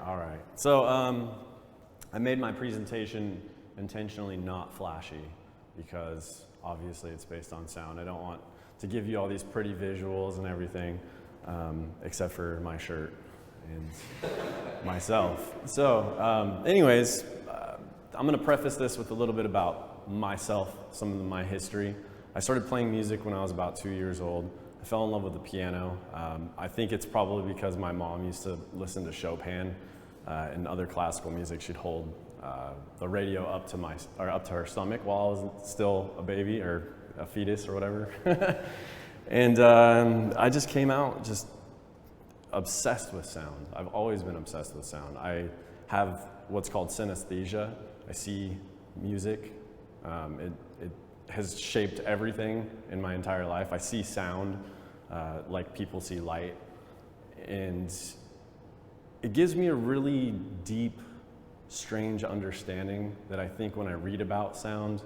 All right. So I made my presentation intentionally not flashy because obviously it's based on sound. I don't want to give you all these pretty visuals and everything, except for my shirt and myself. So anyways, I'm going to preface this with a little bit about myself, some of my history. I started playing music when I was about 2 years old. I fell in love with the piano. I think it's probably because my mom used to listen to Chopin and other classical music. She'd hold the radio up to her stomach while I was still a baby or a fetus or whatever. And I just came out just obsessed with sound. I've always been obsessed with sound. I have what's called synesthesia. I see music. It has shaped everything in my entire life. I see sound like people see light. And it gives me a really deep, strange understanding that I think when I read about sound,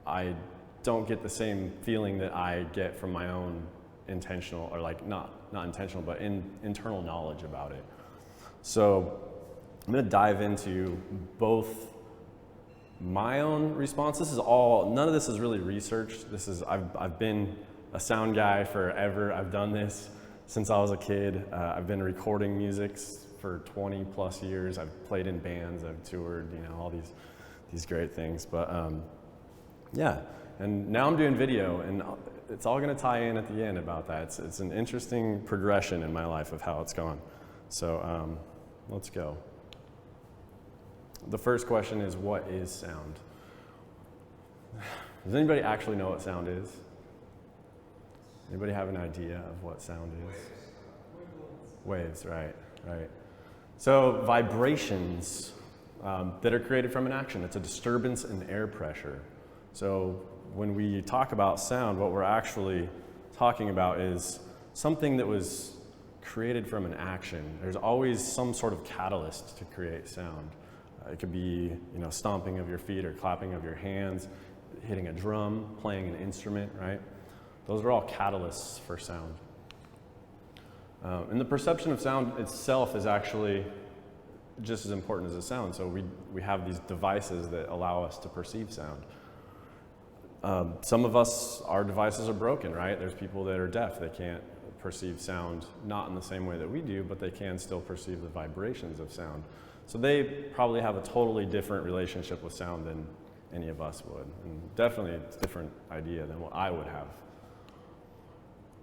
I don't get the same feeling that I get from my own intentional, or like not intentional, but internal knowledge about it. So I'm gonna dive into both my own response. None of this is really researched. I've been a sound guy forever. I've done this since I was a kid. I've been recording music for 20 plus years. I've played in bands, I've toured, all these great things. But yeah, and now I'm doing video, and it's all gonna tie in at the end about that. It's an interesting progression in my life of how it's gone. So let's go. The first question is, what is sound? Does anybody actually know what sound is? Anybody have an idea of what sound is? Waves, right. So vibrations that are created from an action. It's a disturbance in air pressure. So when we talk about sound, what we're actually talking about is something that was created from an action. There's always some sort of catalyst to create sound. It could be, stomping of your feet or clapping of your hands, hitting a drum, playing an instrument, right? Those are all catalysts for sound. And the perception of sound itself is actually just as important as the sound. So we have these devices that allow us to perceive sound. Some of us, our devices are broken, right? There's people that are deaf. They can't perceive sound, not in the same way that we do, but they can still perceive the vibrations of sound. So they probably have a totally different relationship with sound than any of us would. And definitely it's a different idea than what I would have.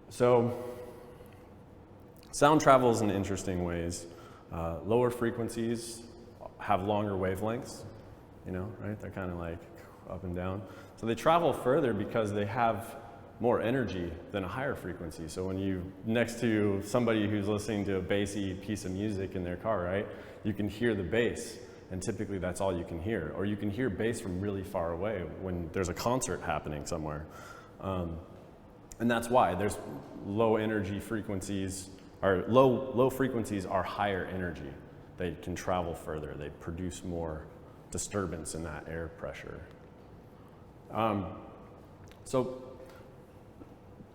So sound travels in interesting ways. Lower frequencies have longer wavelengths, right? They're kind of like up and down. So they travel further because they have more energy than a higher frequency. So when you next to somebody who's listening to a bassy piece of music in their car, right? You can hear the bass, and typically that's all you can hear. Or you can hear bass from really far away when there's a concert happening somewhere. And that's why there's low energy frequencies, or low frequencies are higher energy. They can travel further. They produce more disturbance in that air pressure. So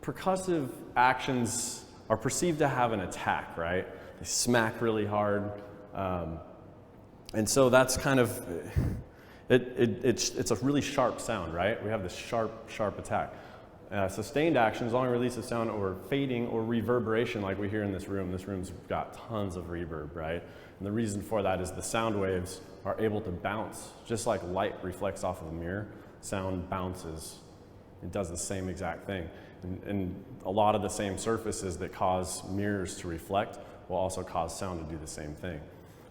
percussive actions are perceived to have an attack, right? They smack really hard. And so that's kind of, it's a really sharp sound, right? We have this sharp attack. Sustained actions, long release of sound, or fading or reverberation like we hear in this room. This room's got tons of reverb, right? And the reason for that is the sound waves are able to bounce. Just like light reflects off of a mirror, sound bounces. It does the same exact thing. And a lot of the same surfaces that cause mirrors to reflect will also cause sound to do the same thing.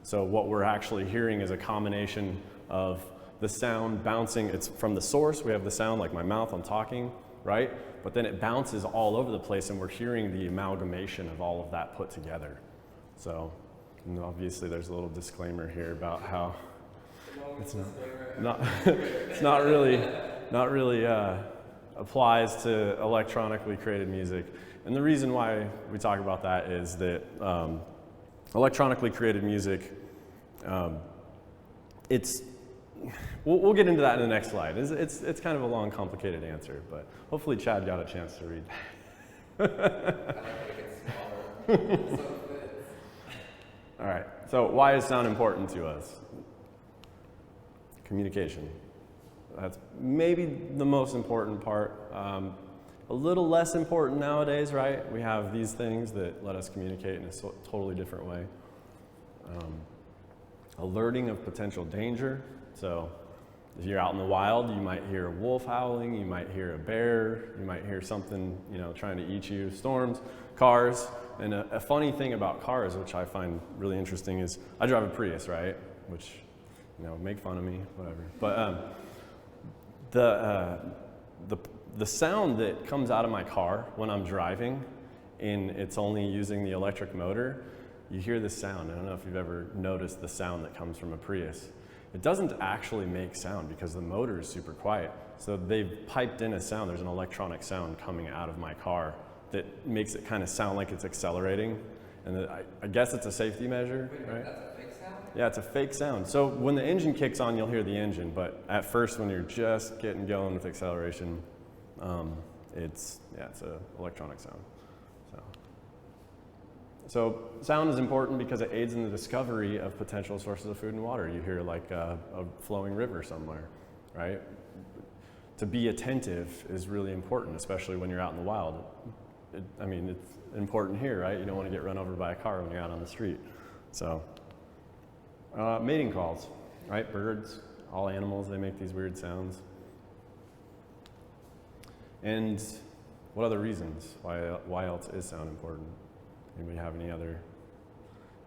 So what we're actually hearing is a combination of the sound bouncing. It's from the source. We have the sound like my mouth, I'm talking, right? But then it bounces all over the place, and we're hearing the amalgamation of all of that put together. So obviously there's a little disclaimer here about how it's not really applies to electronically created music. And the reason why we talk about that is that electronically created music, we'll get into that in the next slide. It's kind of a long, complicated answer, but hopefully Chad got a chance to read that. I like to make it smaller. So it fits. All right, so why is sound important to us? Communication. That's maybe the most important part. A little less important nowadays, right? We have these things that let us communicate in a totally different way. Alerting of potential danger. So if you're out in the wild, you might hear a wolf howling, you might hear a bear, you might hear something, trying to eat you. Storms, cars. And a funny thing about cars, which I find really interesting, is I drive a Prius, right? Which, make fun of me, whatever. But the sound that comes out of my car when I'm driving, and it's only using the electric motor, you hear this sound. I don't know if you've ever noticed the sound that comes from a Prius. It doesn't actually make sound because the motor is super quiet. So they've piped in a sound. There's an electronic sound coming out of my car that makes it kind of sound like it's accelerating. And I guess it's a safety measure, right? That's a fake sound? Yeah, it's a fake sound. So when the engine kicks on, you'll hear the engine. But at first, when you're just getting going with acceleration, it's an electronic sound. So sound is important because it aids in the discovery of potential sources of food and water. You hear like a flowing river somewhere, right? To be attentive is really important, especially when you're out in the wild. It's important here, right? You don't want to get run over by a car when you're out on the street. So, mating calls, right? Birds, all animals, they make these weird sounds. And what other reasons? Why else is sound important? Anybody have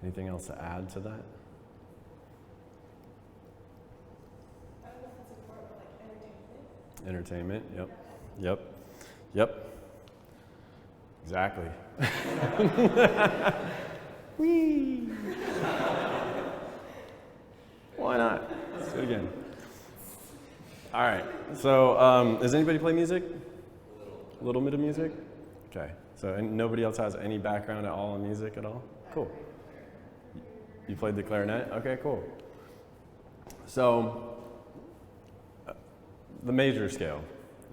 anything else to add to that? I don't know if it's important, like entertainment. Entertainment, yep. Exactly. Whee! Why not? Let's do it again. All right, so does anybody play music? A little bit of music? Okay, so and nobody else has any background at all in music at all? Cool. You played the clarinet? Okay, cool. So, the major scale,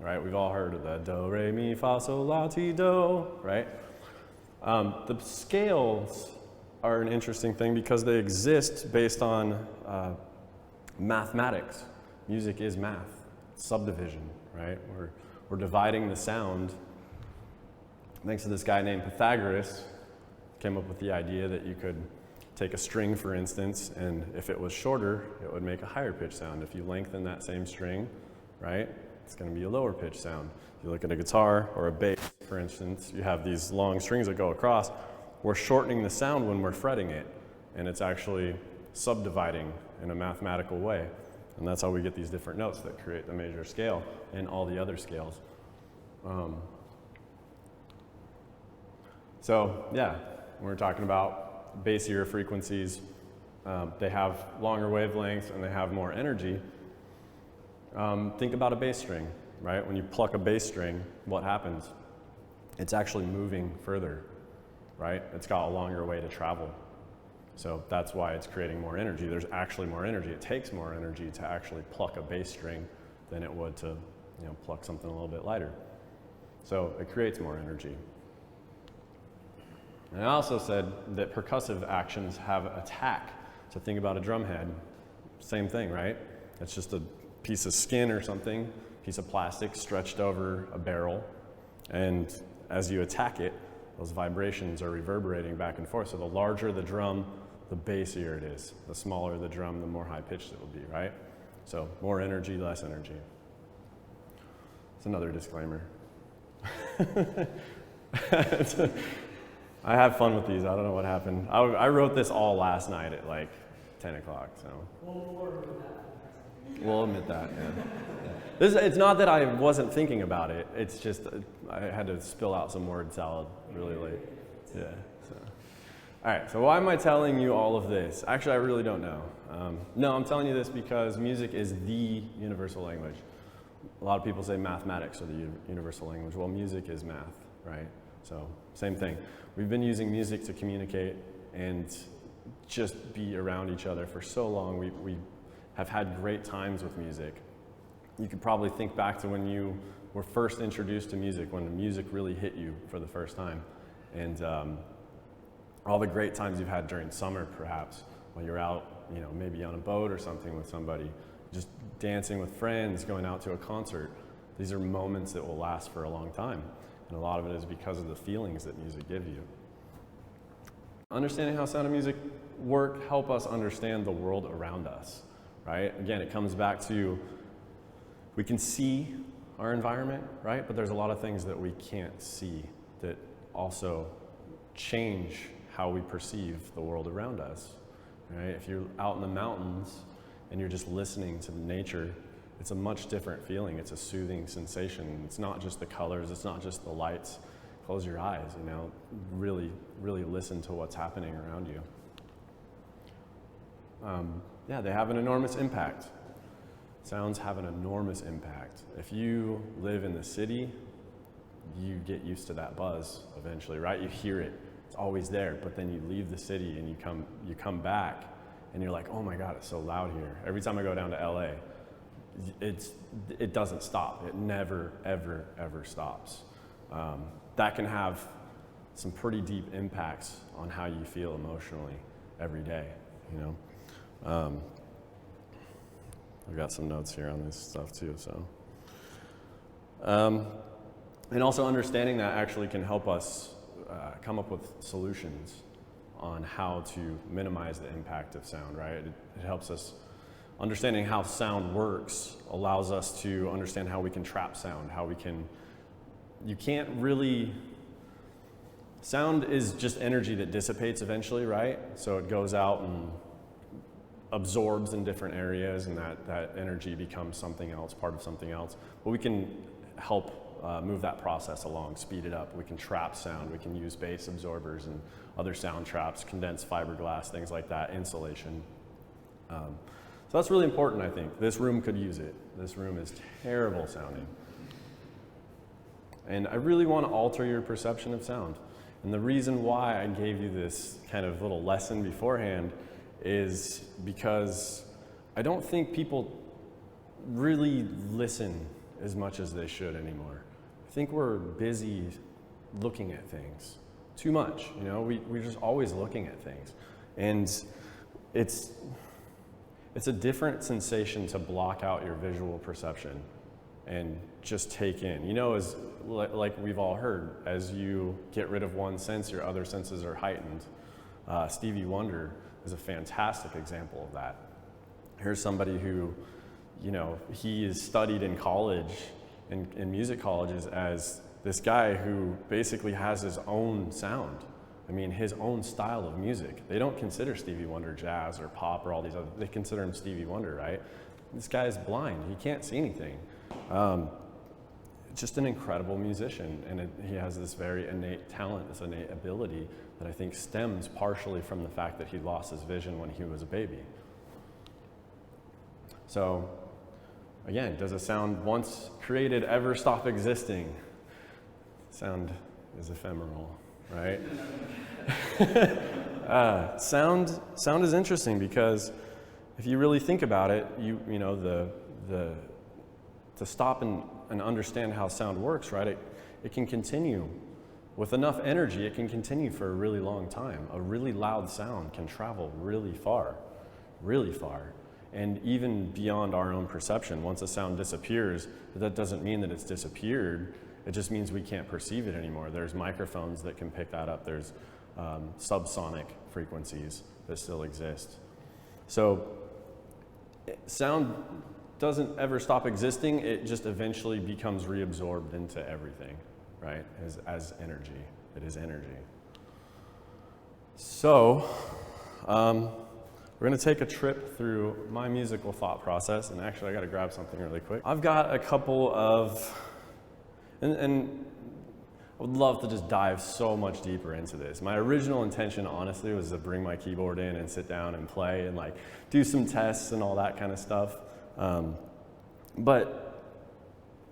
right? We've all heard of the do, re, mi, fa, sol, la, ti, do, right? The scales are an interesting thing because they exist based on mathematics. Music is math, subdivision, right? We're dividing the sound. Thanks to this guy named Pythagoras, came up with the idea that you could take a string, for instance, and if it was shorter, it would make a higher pitch sound. If you lengthen that same string, right, it's going to be a lower pitch sound. If you look at a guitar or a bass, for instance, you have these long strings that go across. We're shortening the sound when we're fretting it, and it's actually subdividing in a mathematical way. And that's how we get these different notes that create the major scale and all the other scales. So yeah, when we're talking about bassier frequencies, they have longer wavelengths and they have more energy. Think about a bass string, right? When you pluck a bass string, what happens? It's actually moving further, right? It's got a longer way to travel. So that's why it's creating more energy. There's actually more energy. It takes more energy to actually pluck a bass string than it would to, pluck something a little bit lighter. So it creates more energy. And I also said that percussive actions have attack. So think about a drum head. Same thing, right? It's just a piece of skin or something, piece of plastic stretched over a barrel. And as you attack it, those vibrations are reverberating back and forth. So the larger the drum, the bassier it is. The smaller the drum, the more high-pitched it will be, right? So more energy, less energy. It's another disclaimer. I have fun with these. I don't know what happened. I wrote this all last night at like 10 o'clock, so. We'll admit that, yeah. It's not that I wasn't thinking about it. It's just I had to spill out some word salad really late. Yeah. So. All right, so why am I telling you all of this? Actually, I really don't know. No, I'm telling you this because music is the universal language. A lot of people say mathematics are the universal language. Well, music is math, right? So same thing. We've been using music to communicate and just be around each other for so long. We have had great times with music. You could probably think back to when you were first introduced to music, when music really hit you for the first time. And all the great times you've had during summer, perhaps, when you're out, you know, maybe on a boat or something with somebody, just dancing with friends, going out to a concert. These are moments that will last for a long time. And a lot of it is because of the feelings that music gives you. Understanding how sound and music work help us understand the world around us, right? Again, it comes back to, we can see our environment, right? But there's a lot of things that we can't see that also change how we perceive the world around us, right? If you're out in the mountains and you're just listening to nature, it's a much different feeling. It's a soothing sensation. It's not just the colors, it's not just the lights. Close your eyes, you know, really, really listen to what's happening around you. Yeah, they have an enormous impact. Sounds have an enormous impact. If you live in the city, you get used to that buzz eventually, right? You hear it, it's always there, but then you leave the city and you come back and you're like, oh my God, it's so loud here. Every time I go down to LA, it doesn't stop. It never, ever, ever stops. That can have some pretty deep impacts on how you feel emotionally every day, you know? I've got some notes here on this stuff too, so. And also understanding that actually can help us come up with solutions on how to minimize the impact of sound, right? It helps us, understanding how sound works allows us to understand how we can trap sound, how we can, you can't really, sound is just energy that dissipates eventually, right? So it goes out and absorbs in different areas, and that energy becomes something else, part of something else. But we can help move that process along, speed it up. We can trap sound. We can use bass absorbers and other sound traps, condensed fiberglass, things like that, insulation. So that's really important, I think. This room could use it. This room is terrible sounding. And I really want to alter your perception of sound. And the reason why I gave you this kind of little lesson beforehand is because I don't think people really listen as much as they should anymore. I think we're busy looking at things too much, you know, we're just always looking at things. And it's a different sensation to block out your visual perception and just take in. You know, as like we've all heard, as you get rid of one sense, your other senses are heightened. Stevie Wonder is a fantastic example of that. Here's somebody who, you know, he is studied in college, in music colleges, as this guy who basically has his own sound. I mean, his own style of music. They don't consider Stevie Wonder jazz or pop or all these other, they consider him Stevie Wonder, right? This guy is blind, he can't see anything. Just an incredible musician, and he has this very innate talent, this innate ability that I think stems partially from the fact that he lost his vision when he was a baby. So, again, does a sound once created ever stop existing? Sound is ephemeral, right? Sound is interesting because if you really think about it, you know, to stop and understand how sound works, right? It can continue with enough energy. It can continue for a really long time. A really loud sound can travel really far, and even beyond our own perception. Once a sound disappears, that doesn't mean that it's disappeared. It just means we can't perceive it anymore. There's microphones that can pick that up. There's subsonic frequencies that still exist. So sound doesn't ever stop existing. It just eventually becomes reabsorbed into everything, right? As energy. It is energy. So we're going to take a trip through my musical thought process. And actually, I got to grab something really quick. I've got a couple of, and I would love to just dive so much deeper into this. My original intention, honestly, was to bring my keyboard in and sit down and play and like do some tests and all that kind of stuff. But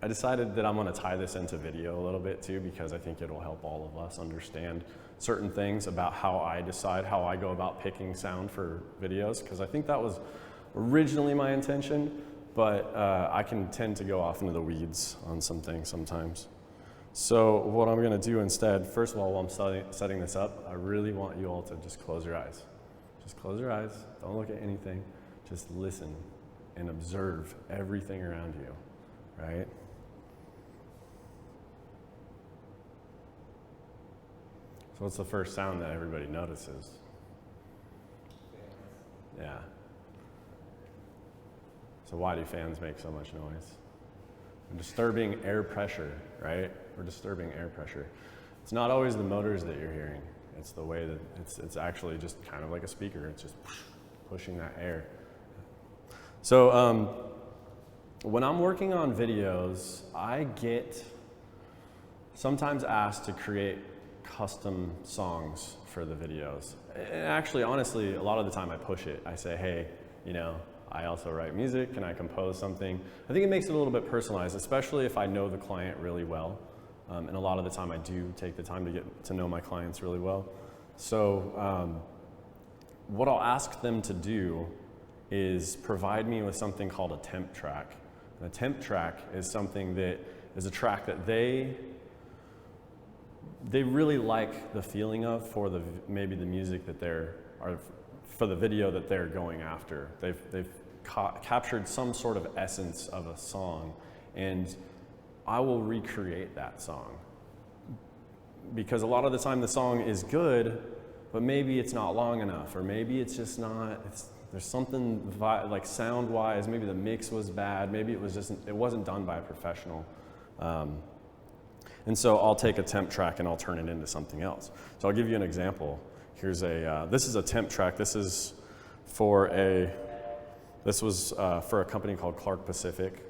I decided that I'm going to tie this into video a little bit too, because I think it'll help all of us understand certain things about how I decide, how I go about picking sound for videos, because I think that was originally my intention, but I can tend to go off into the weeds on some things sometimes. So what I'm going to do instead, first of all, while I'm setting this up, I really want you all to just close your eyes. Just close your eyes. Don't look at anything. Just listen and observe everything around you, right? So what's the first sound that everybody notices? Yeah. So why do fans make so much noise? We're disturbing air pressure, right? We're disturbing air pressure. It's not always the motors that you're hearing. It's the way that it's actually just kind of like a speaker. It's just pushing that air. So when I'm working on videos, I get sometimes asked to create custom songs for the videos. And actually, honestly, a lot of the time I push it. I say, hey, you know, I also write music. Can I compose something? I think it makes it a little bit personalized, especially if I know the client really well. And a lot of the time I do take the time to get to know my clients really well. So what I'll ask them to do is provide me with something called a temp track. And a temp track is something that is a track that they really like the feeling of for maybe the music that for the video that they're going after. They've captured some sort of essence of a song, and I will recreate that song. Because a lot of the time the song is good, but maybe it's not long enough, or maybe it's just not, there's something like sound-wise, maybe the mix was bad, maybe it wasn't done by a professional. And so I'll take a temp track and I'll turn it into something else. So I'll give you an example. Here's this is a temp track. This was for a company called Clark Pacific.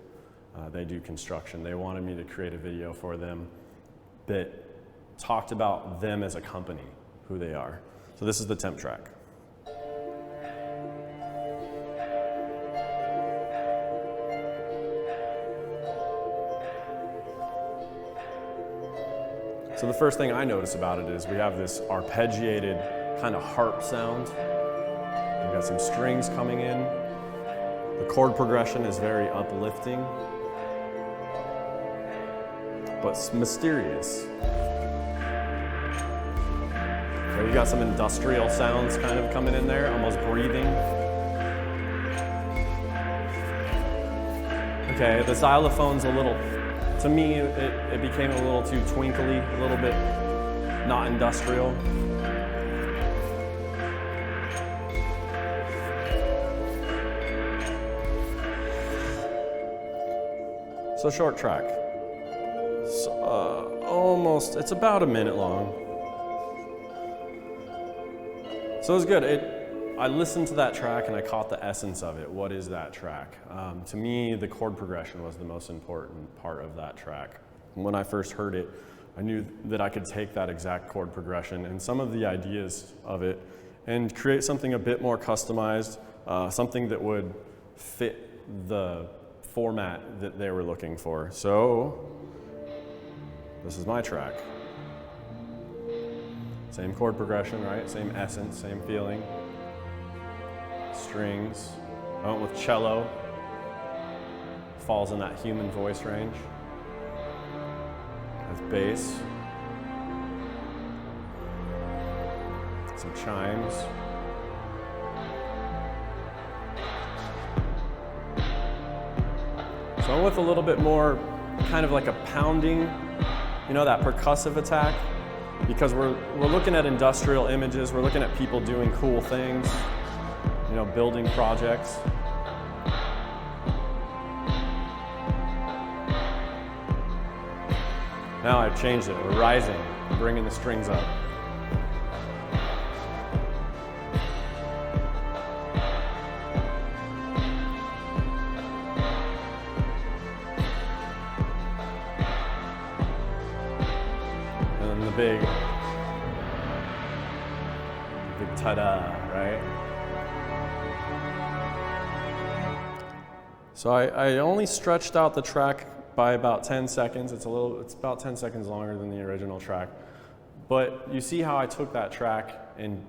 They do construction. They wanted me to create a video for them that talked about them as a company, who they are. So this is the temp track. So the first thing I notice about it is we have this arpeggiated kind of harp sound. We've got some strings coming in. The chord progression is very uplifting, but mysterious. So you've got some industrial sounds kind of coming in there, almost breathing. Okay, the xylophone's a little, to me, it became a little too twinkly, a little bit not industrial. So short track. So, it's about a minute long. So it was good. I listened to that track and I caught the essence of it. What is that track? To me, the chord progression was the most important part of that track. When I first heard it, I knew that I could take that exact chord progression and some of the ideas of it and create something a bit more customized, something that would fit the format that they were looking for. So this is my track. Same chord progression, right? Same essence, same feeling. Strings. I went with cello. Falls in that human voice range. That's bass. Some chimes. So I went with a little bit more kind of like a pounding, you know, that percussive attack. Because we're looking at industrial images, we're looking at people doing cool things, you know, building projects. Now I've changed it. We're rising, bringing the strings up. And then the big ta-da, right? So I only stretched out the track by about 10 seconds. It's about 10 seconds longer than the original track. But you see how I took that track and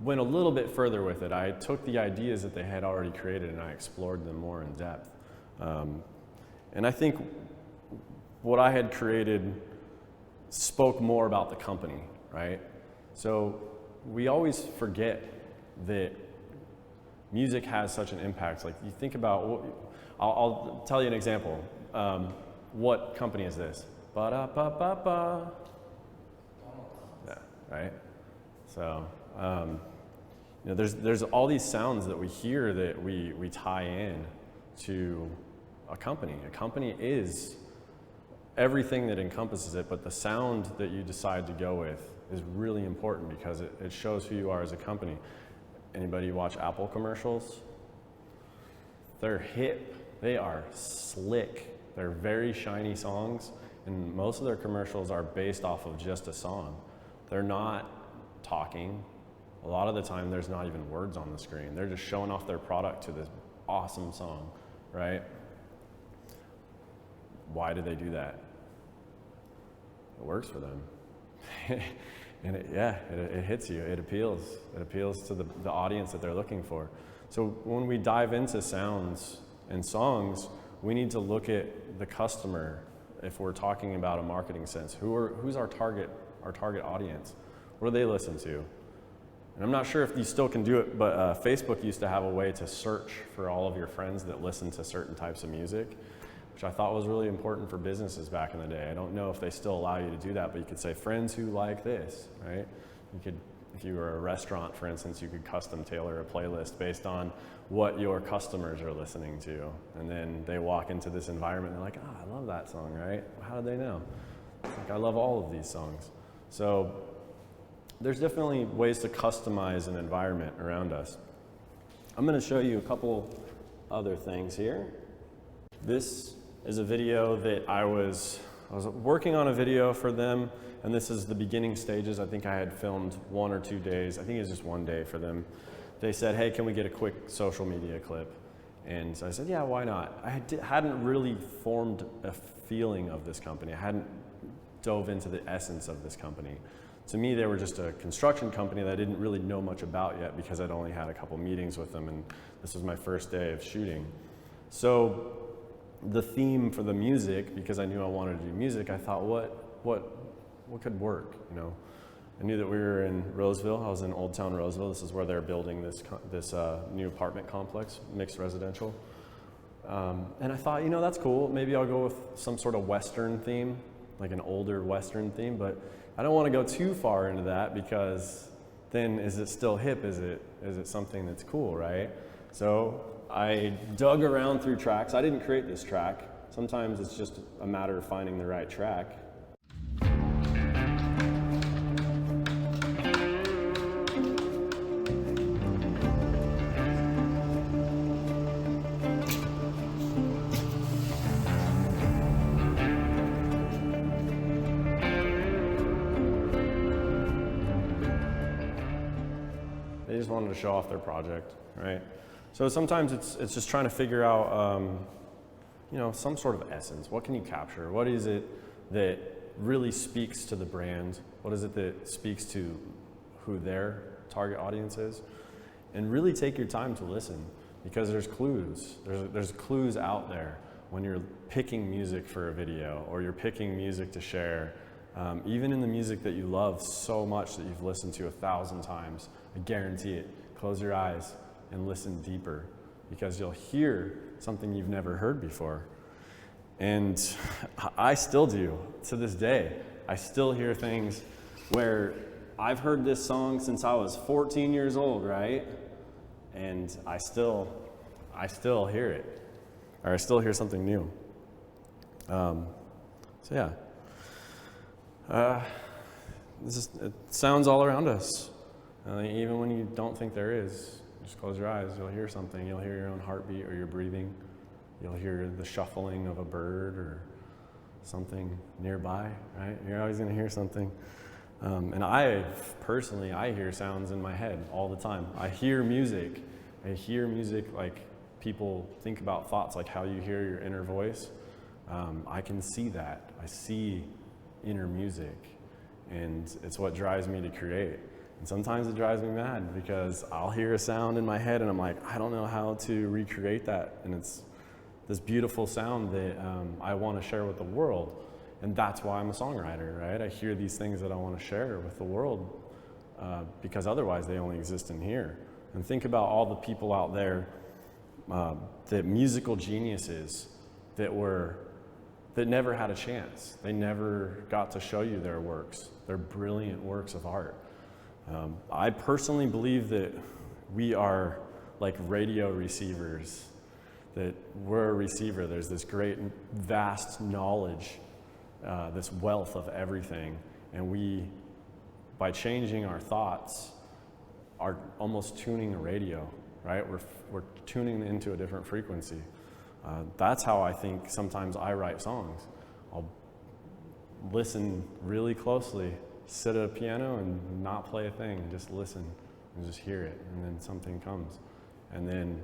went a little bit further with it. I took the ideas that they had already created and I explored them more in depth. And I think what I had created spoke more about the company, right? So we always forget that music has such an impact. Like, you think about, I'll tell you an example. What company is this? Ba-da-ba-ba-ba. Yeah, right? So, there's all these sounds that we hear that we tie in to a company. A company is everything that encompasses it, but the sound that you decide to go with is really important because it shows who you are as a company. Anybody watch Apple commercials? They're hip, they are slick, they're very shiny songs, and most of their commercials are based off of just a song. They're not talking. A lot of the time there's not even words on the screen. They're just showing off their product to this awesome song, right? Why do they do that? It works for them. And it hits you, it appeals. It appeals to the audience that they're looking for. So when we dive into sounds and songs, we need to look at the customer if we're talking about a marketing sense. Who's our target audience? What do they listen to? And I'm not sure if you still can do it, but Facebook used to have a way to search for all of your friends that listen to certain types of music, which I thought was really important for businesses back in the day. I don't know if they still allow you to do that, but you could say friends who like this, right? You could, if you were a restaurant, for instance, you could custom tailor a playlist based on what your customers are listening to. And then they walk into this environment and they're like, I love that song, right? How do they know? It's like, I love all of these songs. So there's definitely ways to customize an environment around us. I'm going to show you a couple other things here. This is a video that I was working on a video for them, and this is the beginning stages. I think I had filmed 1 or 2 days. I think it was just 1 day for them. They said, hey, can we get a quick social media clip? And so I said, yeah, why not? I hadn't really formed a feeling of this company. I hadn't dove into the essence of this company. To me, they were just a construction company that I didn't really know much about yet because I'd only had a couple meetings with them, and this was my first day of shooting. So the theme for the music, because I knew I wanted to do music, I thought, what could work, you know? I knew that we were in Roseville. I was in Old Town Roseville. This is where they're building this new apartment complex, mixed residential. And I thought, you know, that's cool. Maybe I'll go with some sort of Western theme, like an older Western theme, but I don't want to go too far into that because then is it still hip? Is it something that's cool, right? So I dug around through tracks. I didn't create this track. Sometimes it's just a matter of finding the right track. They just wanted to show off their project, right? So sometimes it's just trying to figure out, you know, some sort of essence. What can you capture? What is it that really speaks to the brand? What is it that speaks to who their target audience is? And really take your time to listen, because there's clues. There's clues out there when you're picking music for a video or you're picking music to share. Even in the music that you love so much that you've listened to 1,000 times, I guarantee it. Close your eyes and listen deeper, because you'll hear something you've never heard before. And I still do to this day. I still hear things where I've heard this song since I was 14 years old, right? And I still hear it, or I still hear something new. So yeah. It sounds all around us. Even when you don't think there is, just close your eyes, you'll hear something. You'll hear your own heartbeat or your breathing. You'll hear the shuffling of a bird or something nearby, right? You're always gonna hear something. And I hear sounds in my head all the time. I hear music like people think about thoughts, like how you hear your inner voice. I can see that. I see inner music, and it's what drives me to create. And sometimes it drives me mad because I'll hear a sound in my head and I'm like, I don't know how to recreate that. And it's this beautiful sound that I want to share with the world. And that's why I'm a songwriter, right? I hear these things that I want to share with the world because otherwise they only exist in here. And think about all the people out there, the musical geniuses that never had a chance. They never got to show you their works, their brilliant works of art. I personally believe that we are like radio receivers, that we're a receiver. There's this great, vast knowledge, this wealth of everything, and we, by changing our thoughts, are almost tuning a radio, right? We're tuning into a different frequency. That's how I think sometimes I write songs. I'll listen really closely, sit at a piano and not play a thing, and just listen and just hear it, and then something comes. And then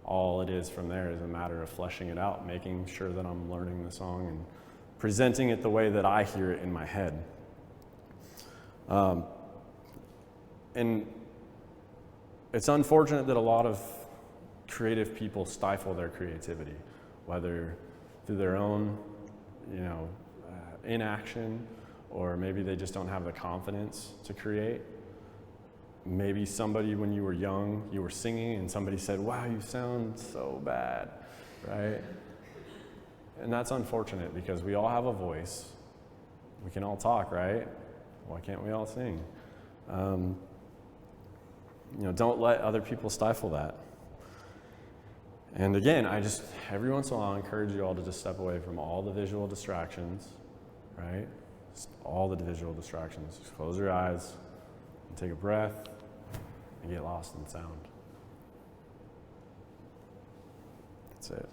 all it is from there is a matter of fleshing it out, making sure that I'm learning the song and presenting it the way that I hear it in my head. And it's unfortunate that a lot of creative people stifle their creativity, whether through their own, inaction, or maybe they just don't have the confidence to create. Maybe somebody, when you were young, you were singing and somebody said, "Wow, you sound so bad," right? And that's unfortunate because we all have a voice. We can all talk, right? Why can't we all sing? Don't let other people stifle that. And again, every once in a while, I encourage you all to just step away from all the visual distractions, right? Just all the visual distractions. Just close your eyes and take a breath and get lost in sound. That's it.